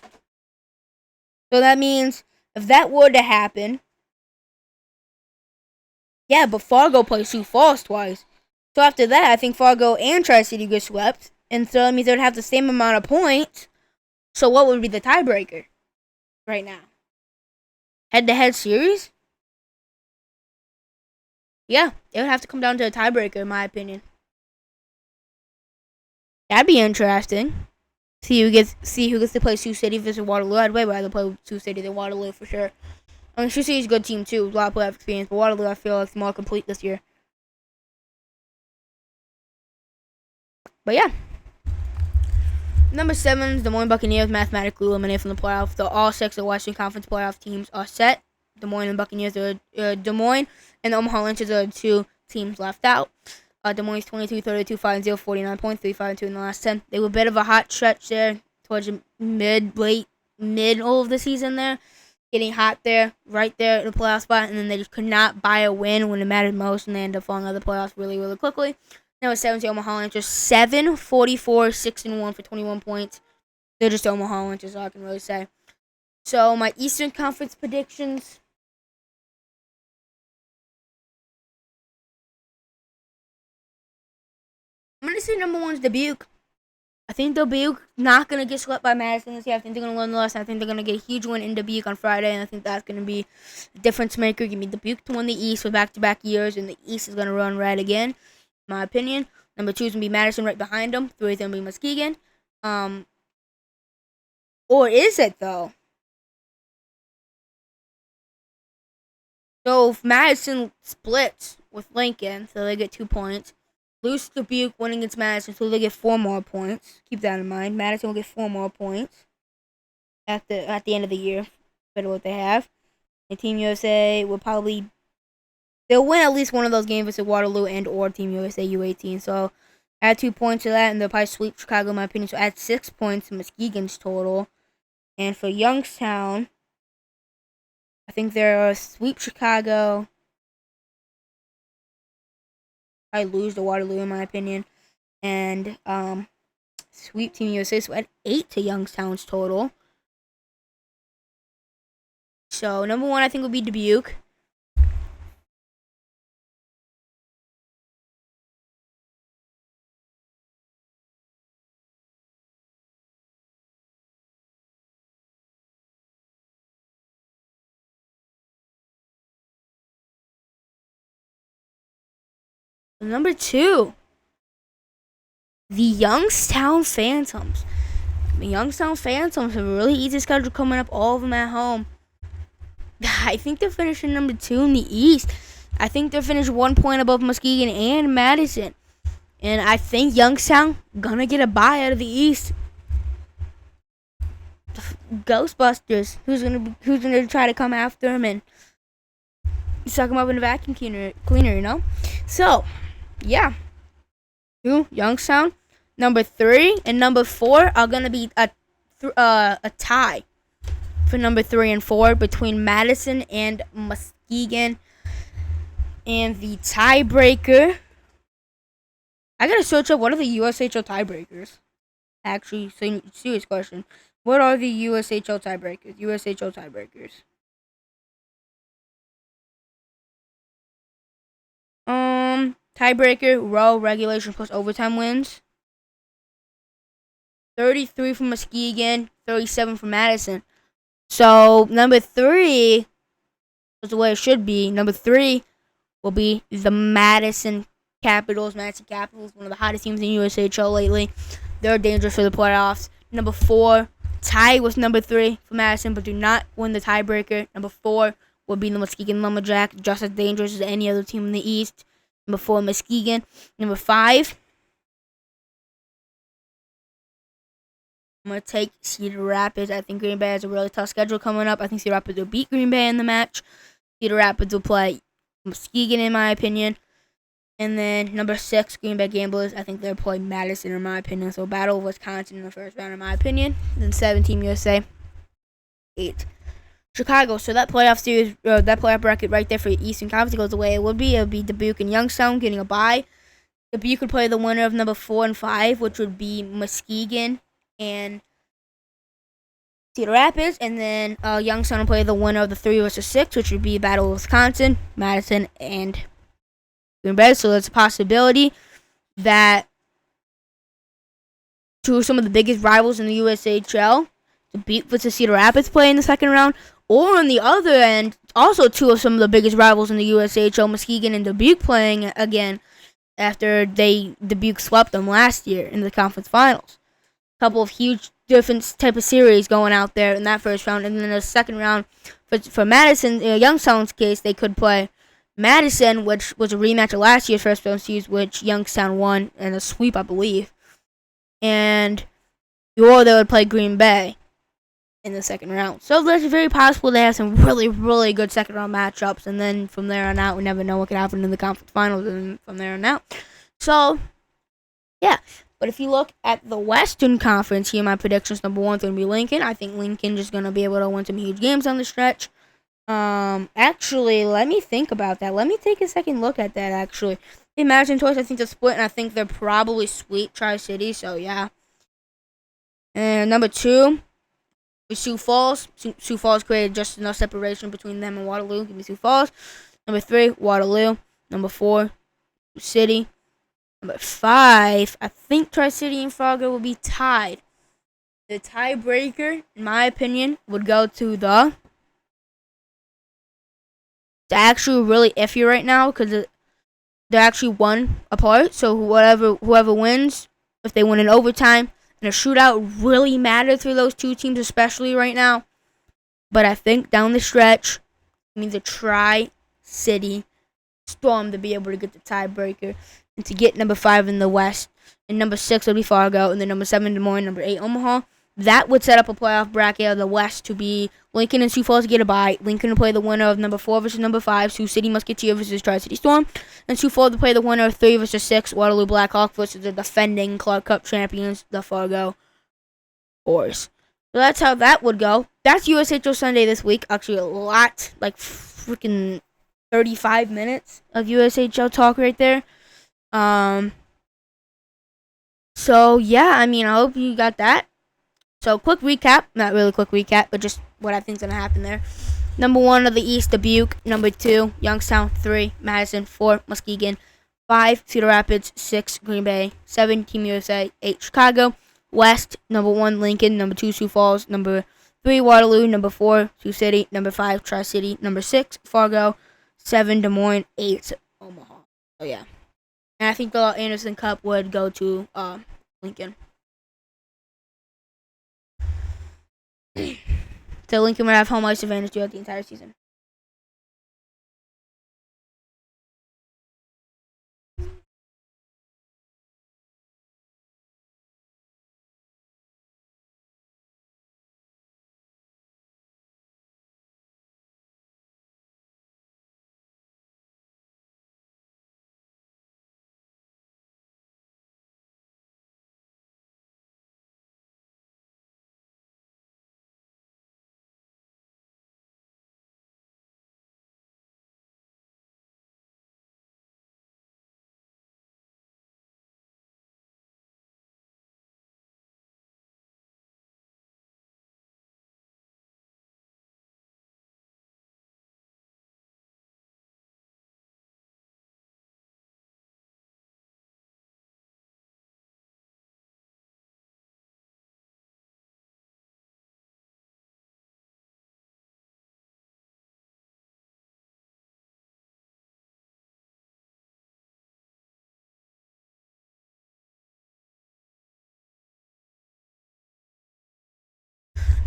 So that means if that were to happen, yeah, but Fargo plays Sioux Falls twice. So after that, I think Fargo and Tri-City get swept. And so that means they would have the same amount of points. So what would be the tiebreaker right now? Head-to-head series? Yeah, it would have to come down to a tiebreaker, in my opinion. That'd be interesting. See who gets to play Sioux City versus Waterloo. I'd way rather play Sioux City than Waterloo for sure. I mean, Sioux City's a good team too. A lot of playoff experience, but Waterloo I feel like is more complete this year. But yeah. Number 7 is Des Moines Buccaneers, mathematically eliminated from the playoffs. All 6 of the Western Conference playoff teams are set. Des Moines and Buccaneers are Des Moines and the Omaha Lynchers are the 2 teams left out. Des Moines 22, 32, 5-0, 49 points, 3-5-2 in the last 10. They were a bit of a hot stretch there towards the middle of the season there. Getting hot there, right there in the playoff spot, and then they just could not buy a win when it mattered most, and they ended up falling out of the playoffs really, really quickly. Now it's 7 to Omaha Lynchers, 7-44, 6-1 for 21 points. They're just Omaha Lynchers, all I can really say. So my Eastern Conference predictions. I'm going to say number 1 is Dubuque. I think Dubuque not going to get swept by Madison this year. I think they're going to learn the lesson. I think they're going to get a huge win in Dubuque on Friday, and I think that's going to be a difference maker. Give me Dubuque to win the East for back-to-back years, and the East is going to run red again, in my opinion. Number 2 is going to be Madison right behind them. 3 is going to be Muskegon. Or is it, though? So if Madison splits with Lincoln, so they get 2 points. Lose Dubuque, winning against Madison, so they get 4 more points. Keep that in mind. Madison will get 4 more points at the end of the year, better what they have. And Team USA will probably they'll win at least one of those games versus Waterloo and or Team USA U18. So add 2 points to that, and they'll probably sweep Chicago, in my opinion. So add 6 points to Muskegon's total. And for Youngstown, I think they're sweep Chicago. I lose to Waterloo, in my opinion. And sweep Team USA. So add 8 to Youngstown's total. So number 1, I think, would be Dubuque. Number 2, the Youngstown Phantoms. The Youngstown Phantoms have a really easy schedule coming up, all of them at home. I think they're finishing number 2 in the East. I think they're finished 1 point above Muskegon and Madison. And I think Youngstown gonna get a bye out of the East. Ghostbusters. Who's gonna try to come after him and suck him up in a vacuum cleaner, you know? So, yeah. 2, Youngstown. Number 3 and number 4 are gonna be a tie for number 3 and 4 between Madison and Muskegon. And the tiebreaker, I gotta search up what are the USHL tiebreakers. Actually, serious question. What are the USHL tiebreakers? USHL tiebreakers. Tiebreaker, row, regulation plus overtime wins. 33 for Muskegon, 37 for Madison. So number 3 is the way it should be. Number 3 will be the Madison Capitals. Madison Capitals, one of the hottest teams in USHL lately. They're dangerous for the playoffs. Number 4, tie with number 3 for Madison, but do not win the tiebreaker. Number 4 will be the Muskegon Lumberjacks, just as dangerous as any other team in the East. Number 4, Muskegon. Number 5, I'm going to take Cedar Rapids. I think Green Bay has a really tough schedule coming up. I think Cedar Rapids will beat Green Bay in the match. Cedar Rapids will play Muskegon, in my opinion. And then number 6, Green Bay Gamblers. I think they'll play Madison, in my opinion. So battle of Wisconsin in the first round, in my opinion. And then 7, Team USA. 8, Chicago. So that playoff series, that playoff bracket right there for the Eastern Conference goes the way it would be. It would be Dubuque and Youngstown getting a bye. Dubuque would play the winner of number 4 and 5, which would be Muskegon and Cedar Rapids. And then Youngstown would play the winner of the 3 versus 6, which would be battle of Wisconsin, Madison, and Green Bay. So there's a possibility that 2 of some of the biggest rivals in the USHL, Dubuque versus Cedar Rapids, play in the second round. Or on the other end, also 2 of some of the biggest rivals in the USHL, Muskegon and Dubuque, playing again after Dubuque swept them last year in the conference finals. Couple of huge different type of series going out there in that first round. And then the second round for Madison, in Youngstown's case, they could play Madison, which was a rematch of last year's first round series, which Youngstown won in a sweep, I believe. And or they would play Green Bay in the second round. So it's very possible they have some really, really good second round matchups. And then from there on out, we never know what could happen in the conference finals and from there on out. So, yeah. But if you look at the Western Conference, here my predictions, number 1 is going to be Lincoln. I think Lincoln is going to be able to win some huge games on the stretch. Actually, let me think about that. Let me take a second look at that, actually. Imagine twice, I think they're split, and I think they're probably sweep Tri-City, so yeah. And number 2 is Sioux Falls. Sioux Falls created just enough separation between them and Waterloo. Give me Sioux Falls. Number 3, Waterloo. Number 4, City. Number 5, I think Tri-City and Fargo will be tied. The tiebreaker, in my opinion, would go to the... It's actually really iffy right now because they're actually 1 apart. So whoever wins, if they win in overtime, and a shootout really matters for those 2 teams, especially right now. But I think down the stretch, it means a Tri-City Storm to be able to get the tiebreaker and to get number 5 in the West. And number 6 will be Fargo, and then number 7 Des Moines, number 8 Omaha, that would set up a playoff bracket of the West to be Lincoln and Sioux Falls get a bye. Lincoln to play the winner of number 4 versus number 5, Sioux City Musketeer versus Tri-City Storm, and Sioux Falls to play the winner of 3 versus 6, Waterloo Blackhawk versus the defending Clark Cup champions, the Fargo Boars. So that's how that would go. That's USHL Sunday this week. Actually, a lot, like freaking 35 minutes of USHL talk right there. So yeah, I mean, I hope you got that. So quick recap, not really quick recap, but just what I think's gonna happen there. Number 1 of the East, Dubuque. Number 2, Youngstown. 3, Madison. 4, Muskegon. 5, Cedar Rapids. 6, Green Bay. 7, Team USA. 8, Chicago. West, number 1, Lincoln. Number 2, Sioux Falls. Number 3, Waterloo. Number 4, Sioux City. Number 5, Tri-City. Number 6, Fargo. 7, Des Moines. 8, Omaha. Oh yeah, and I think the Anderson Cup would go to Lincoln. So Lincoln would have home ice advantage throughout the entire season.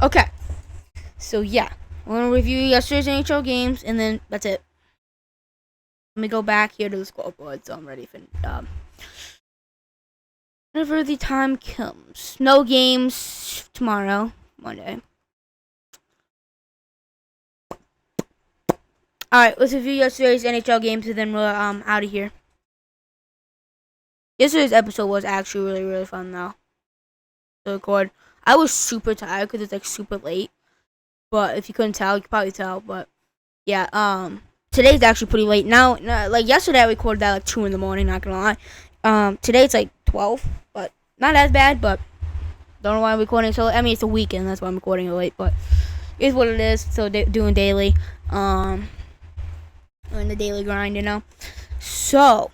Okay, so yeah, we're gonna review yesterday's NHL games, and then that's it. Let me go back here to the scoreboard, so I'm ready for whenever the time comes. No games tomorrow, Monday. Alright, let's review yesterday's NHL games, and then we're out of here. Yesterday's episode was actually really, really fun, though, to record. I was super tired because it's like super late. But if you couldn't tell, you could probably tell. But yeah, today's actually pretty late. Now, like yesterday, I recorded that like 2 in the morning. Not gonna lie. Today it's like 12, but not as bad. But don't know why I'm recording so late. I mean, it's a weekend, that's why I'm recording it late. But it's what it is. So doing daily, in the daily grind, you know. So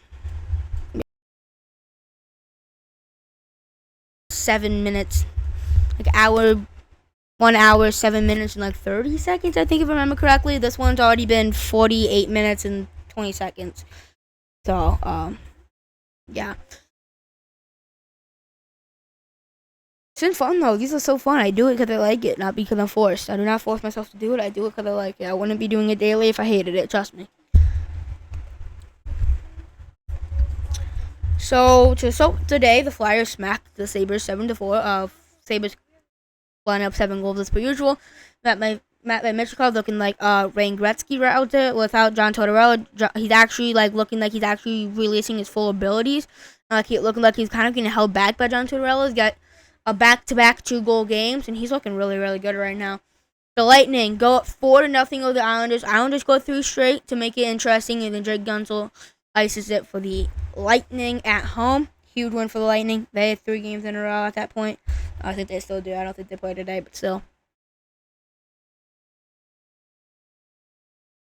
7 minutes, like 1 hour, 7 minutes, and like 30 seconds, I think, if I remember correctly. This one's already been 48 minutes and 20 seconds. So, yeah. It's been fun, though. These are so fun. I do it because I like it, not because I'm forced. I do not force myself to do it. I do it because I like it. I wouldn't be doing it daily if I hated it. Trust me. So today, the Flyers smacked the Sabres 7-4. Sabres line up 7 goals as per usual. Matt Michikov looking like Wayne Gretzky right out there without John Tortorella. He's actually like looking like he's actually releasing his full abilities. Looking like he's kind of getting held back by John Tortorella. He's got a back-to-back 2-goal games, and he's looking really, really good right now. The Lightning go up 4-0 over the Islanders. Islanders go 3 straight to make it interesting, and then Jake Gunsel ices it for the Lightning at home. Huge win for the Lightning. They had 3 games in a row at that point. I think they still do. I don't think they play today, but still.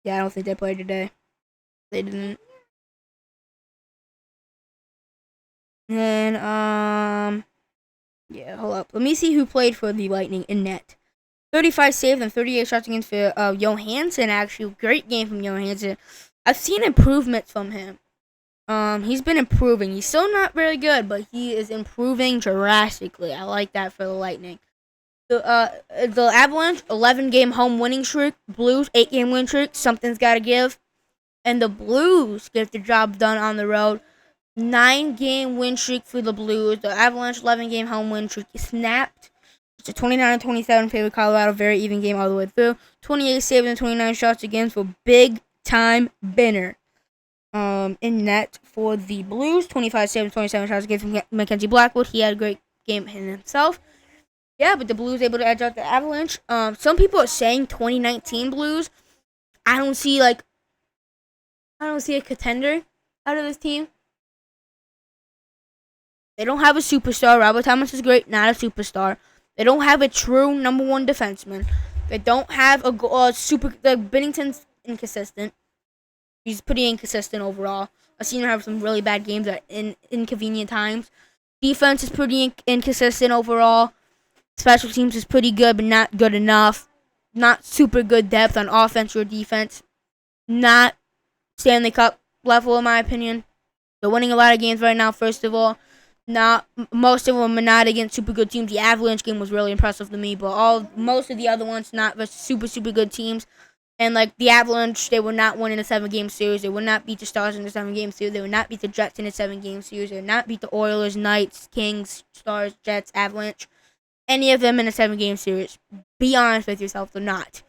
Yeah, I don't think they played today. They didn't. And yeah, hold up. Let me see who played for the Lightning in net. 35 saves and 38 shots against for Johansson. Actually, great game from Johansson. I've seen improvements from him. He's been improving. He's still not very good, but he is improving drastically. I like that for the Lightning. The Avalanche 11-game home winning streak. Blues 8-game win streak. Something's got to give. And the Blues get the job done on the road. 9-game win streak for the Blues. The Avalanche 11-game home win streak snapped. It's a 29-27 favor Colorado. Very even game all the way through. 28 saves and 29 shots against for big time Benner. In net for the Blues, 25 saves, 27 shots against Mackenzie Blackwood. He had a great game in himself. Yeah, but the Blues able to edge out the Avalanche. Some people are saying 2019 Blues. I don't see a contender out of this team. They don't have a superstar. Robert Thomas is great, not a superstar. They don't have a true number one defenseman. They don't have a super. Binnington's inconsistent. He's pretty inconsistent overall. I've seen him have some really bad games at inconvenient times. Defense is pretty inconsistent overall. Special teams is pretty good, but not good enough. Not super good depth on offense or defense. Not Stanley Cup level, in my opinion. They're winning a lot of games right now, first of all. Not most of them are not against super good teams. The Avalanche game was really impressive to me, but most of the other ones not versus super good teams. And like the Avalanche, they would not win in a 7-game series. They would not beat the Stars in a 7-game series. They would not beat the Jets in a 7-game series. They would not beat the Oilers, Knights, Kings, Stars, Jets, Avalanche. Any of them in a 7-game series. Be honest with yourself, they're not.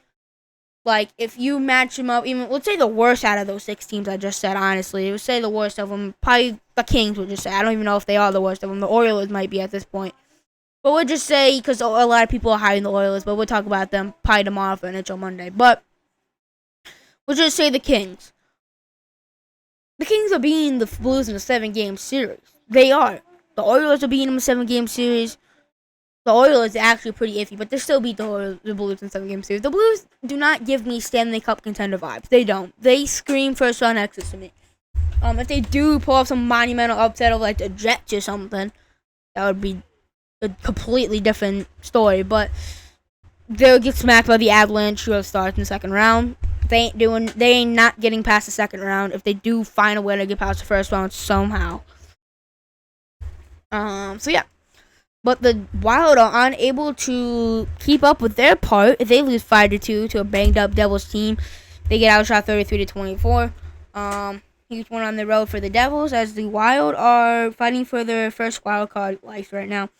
Like, if you match them up, even, let's say the worst out of those 6 teams I just said, honestly. Let's say the worst of them, probably the Kings would just say. I don't even know if they are the worst of them. The Oilers might be at this point. But we'll just say, because a lot of people are high in the Oilers, but we'll talk about them probably tomorrow for NHL Monday. But we'll just say the Kings. The Kings are beating the Blues in a 7-game series. They are. The Oilers are beating them in a 7-game series. The Oilers are actually pretty iffy, but they still beat the Blues in 7-game series. The Blues do not give me Stanley Cup contender vibes. They don't. They scream first round exits to me. If they do pull off some monumental upset of like the Jets or something, that would be a completely different story. But they'll get smacked by the Avalanche, who have started in the second round. They ain't not getting past the second round. If they do find a way to get past the first round somehow. So yeah. But the Wild are unable to keep up with their part. If they lose 5-2 to a banged up Devils team, they get outshot 33-24. Huge one on the road for the Devils, as the Wild are fighting for their first wild card life right now.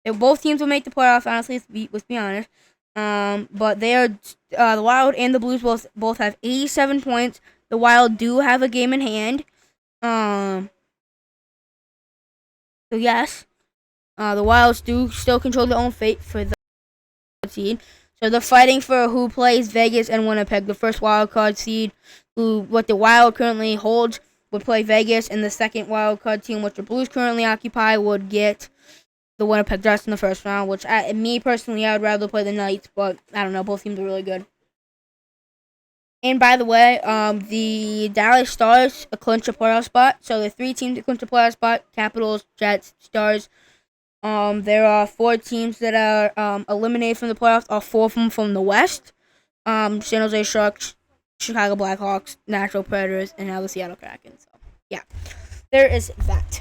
Both teams will make the playoffs, honestly, let's be honest. But they are the Wild and the Blues both have 87 points. The Wild do have a game in hand. So yes. The Wilds do still control their own fate for the seed. So they're fighting for who plays Vegas and Winnipeg. The first wild card seed, what the Wild currently holds, would play Vegas, and the second wild card team, which the Blues currently occupy, would get the Winnipeg Jets in the first round. Which me personally, I would rather play the Knights, but I don't know. Both teams are really good. And by the way, the Dallas Stars clinch a playoff spot. So the 3 teams that clinch a playoff spot: Capitals, Jets, Stars. There are 4 teams that are eliminated from the playoffs. All 4 of them from the West. San Jose Sharks, Chicago Blackhawks, Nashville Predators, and now the Seattle Kraken. So yeah, there is that.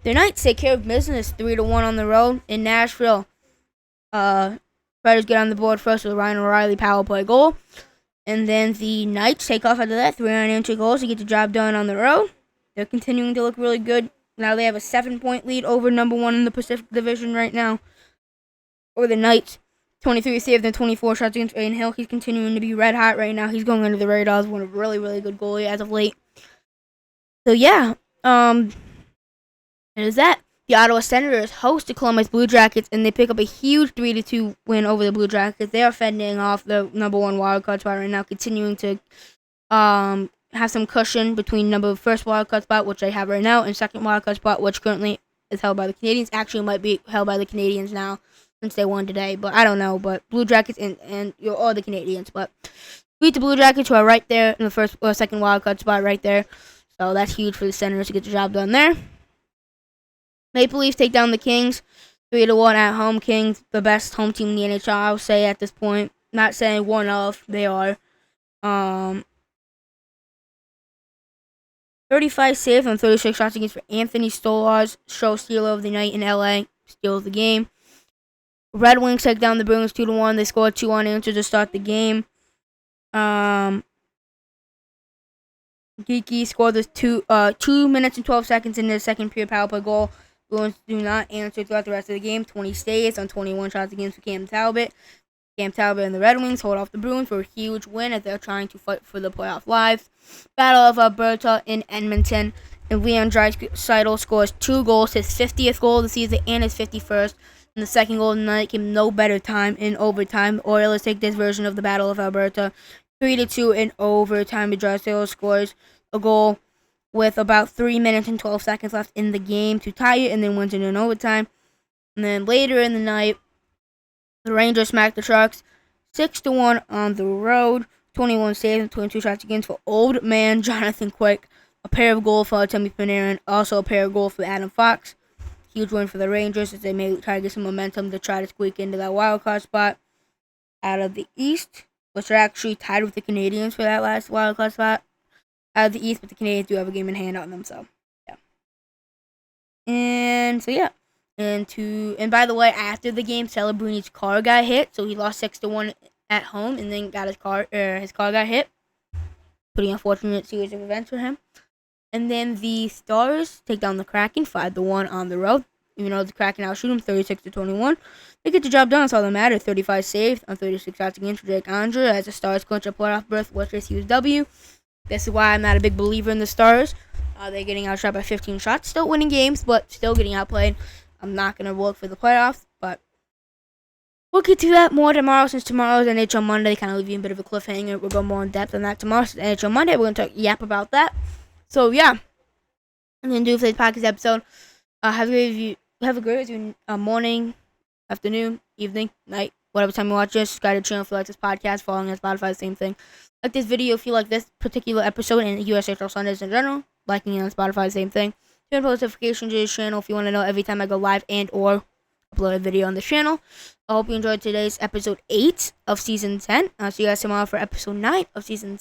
The Knights take care of business 3-1 on the road in Nashville. Predators get on the board first with Ryan O'Reilly power play goal, and then the Knights take off after that 3-2 goals to get the job done on the road. They're continuing to look really good. Now they have a 7-point lead over number 1 in the Pacific Division right now. Or the Knights. 23 saves and 24 shots against Aiden Hill. He's continuing to be red hot right now. He's going under the radar as one of really, really good goalie as of late. So yeah, it is that. The Ottawa Senators host the Columbus Blue Jackets, and they pick up a huge 3-2 win over the Blue Jackets. They are fending off the number 1 wildcard spot right now, continuing to have some cushion between first wildcard spot, which they have right now, and second wildcard spot, which currently is held by the Canadians. Actually, might be held by the Canadians now since they won today, but I don't know. But Blue Jackets and all the Canadians, but beat the Blue Jackets, who are right there in the first or second wildcard spot, right there. So that's huge for the Senators to get the job done there. Maple Leafs take down the Kings 3-1 at home. Kings, the best home team in the NHL, I would say at this point. Not saying one of, they are. 35 saves on 36 shots against for Anthony Stolarz. Show stealer of the night in LA. Steal of the game. Red Wings take down the Bruins 2-1. They scored 2 unanswered to start the game. Geeky scored this 2 minutes and 12 seconds in the second period power play goal. Bruins do not answer throughout the rest of the game. 20 stays on 21 shots against Cam Talbot. Cam Talbot and the Red Wings hold off the Bruins for a huge win as they're trying to fight for the playoff lives. Battle of Alberta in Edmonton. And Leon Draisaitl scores 2 goals, his 50th goal of the season and his 51st. And the second goal of the night came no better time in overtime. The Oilers take this version of the Battle of Alberta 3-2 in overtime. Draisaitl scores a goal with about 3 minutes and 12 seconds left in the game to tie it, and then wins it in overtime. And then later in the night, the Rangers smacked the Sharks 6-1 on the road. 21 saves and 22 shots against for old man Jonathan Quick. A pair of goals for Artemi Panarin, also a pair of goals for Adam Fox. Huge win for the Rangers as they may try to get some momentum to try to squeak into that wild card spot out of the East, which are actually tied with the Canadiens for that last wild card spot out of the East, but the Canadiens do have a game in hand on them, so yeah. And by the way, after the game, Celebrini's car got hit, so he lost 6-1 at home, and then got his car got hit. Pretty unfortunate series of events for him. And then the Stars take down the Kraken 5-1 on the road. Even though the Kraken outshoot them 36-21, they get the job done. That's all that matters. 35 saved on 36 shots against for Jake Andre as the Stars clinch a playoff berth with this huge W. This is why I'm not a big believer in the Stars. They're getting outshot by 15 shots. Still winning games, but still getting outplayed. I'm not going to look for the playoffs, but we'll get to that more tomorrow since tomorrow's NHL Monday. Kind of leave you a bit of a cliffhanger. We'll go more in depth on that tomorrow. Since NHL Monday, we're going to yap about that. So, yeah. I'm going to do for this podcast episode. Have a great morning, afternoon, evening, night, whatever time you watch this. Subscribe to the channel if you like this podcast. Following on Spotify, same thing. Like this video if you like this particular episode and USHL Sundays in general. Liking it on Spotify, same thing. Turn post notifications to this channel if you want to know every time I go live and or upload a video on this channel. I hope you enjoyed today's episode 8 of season 10. I'll see you guys tomorrow for episode 9 of season 10.